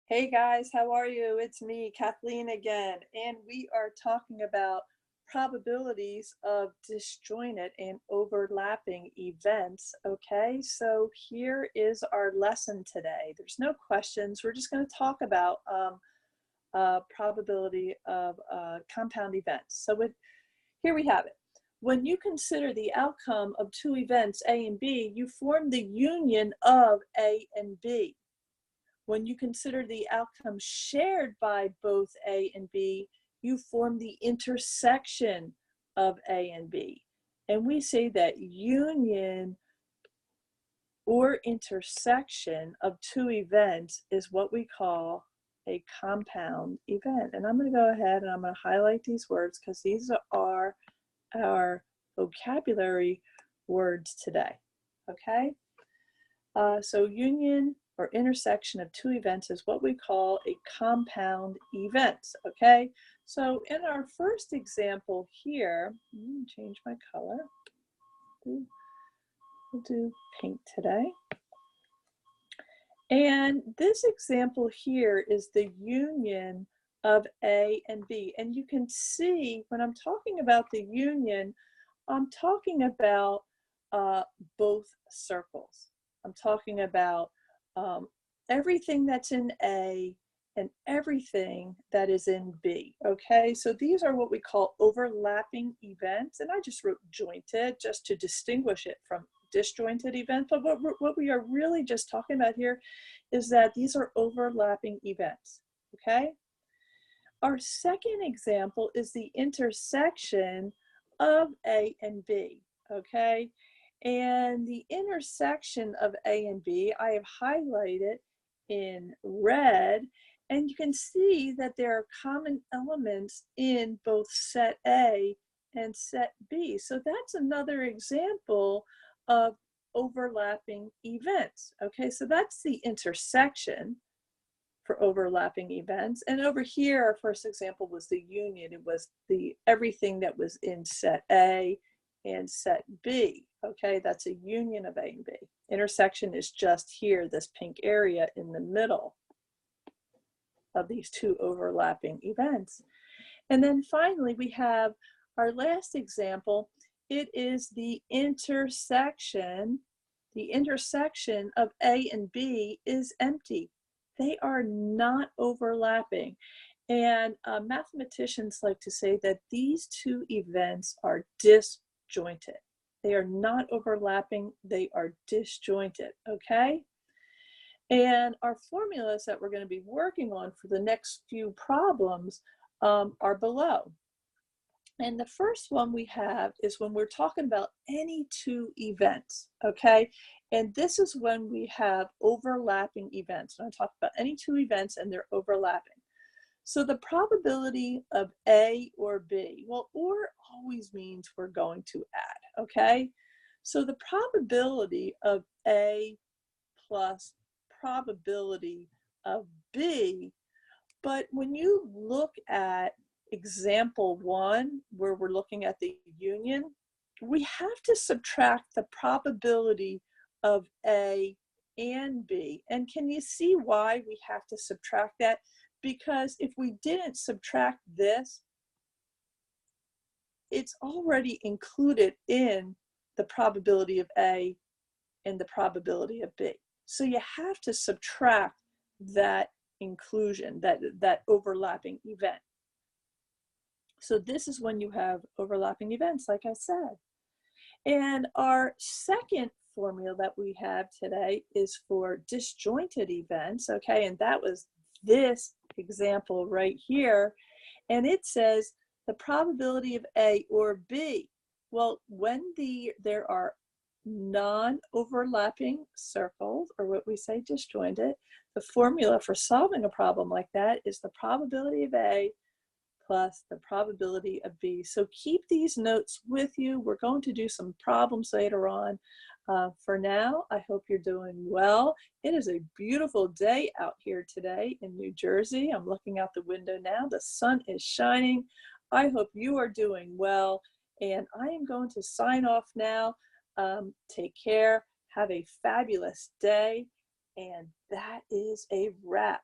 Hey guys, how are you? It's me, Kathleen again, and we are talking about probabilities of disjointed and overlapping events. Okay, so here is our lesson today. There's no questions. We're just going to talk about probability of compound events. Here we have it. When you consider the outcome of two events, A and B, you form the union of A and B. When you consider the outcome shared by both A and B, you form the intersection of A and B. And we say that union or intersection of two events is what we call a compound event. And I'm going to go ahead and I'm going to highlight these words because these are our vocabulary words today. Okay? So union or intersection of two events is what we call a compound event, okay? So in our first example here, let me change my color. We'll do pink today. And this example here is the union of A and B. And you can see when I'm talking about the union, I'm talking about both circles. I'm talking about everything that's in A and everything that is in B, okay? So these are what we call overlapping events, and I just wrote jointed just to distinguish it from disjointed events, but what we are really just talking about here is that these are overlapping events, okay? Our second example is the intersection of A and B, okay? And the intersection of A and B, I have highlighted in red, and you can see that there are common elements in both set A and set B. So that's another example of overlapping events, okay? So that's the intersection for overlapping events. And over here, our first example was the union. It was everything that was in set A and set B. Okay, that's a union of A and B. Intersection is just here, this pink area in the middle of these two overlapping events. And then finally, we have our last example. It is the intersection. The intersection of A and B is empty. They are not overlapping. And mathematicians like to say that these two events are disjointed. They are not overlapping, they are disjointed, okay? And our formulas that we're going to be working on for the next few problems are below. And the first one we have is when we're talking about any two events, okay? And this is when we have overlapping events. When I talk about any two events and they're overlapping. So the probability of A or B, well, or always means we're going to add, okay? So the probability of A plus probability of B, but when you look at example 1, where we're looking at the union, we have to subtract the probability of A and B. And can you see why we have to subtract that? Because if we didn't subtract this, it's already included in the probability of A and the probability of B. So you have to subtract that inclusion, that overlapping event. So this is when you have overlapping events, like I said. And our second formula that we have today is for disjointed events, okay? And that was this example right here. And it says the probability of A or B. Well, when there are non-overlapping circles, or what we say disjointed, the formula for solving a problem like that is the probability of A plus the probability of B. So keep these notes with you. We're going to do some problems later on. For now, I hope you're doing well. It is a beautiful day out here today in New Jersey. I'm looking out the window now. The sun is shining. I hope you are doing well. And I am going to sign off now. Take care. Have a fabulous day. And that is a wrap.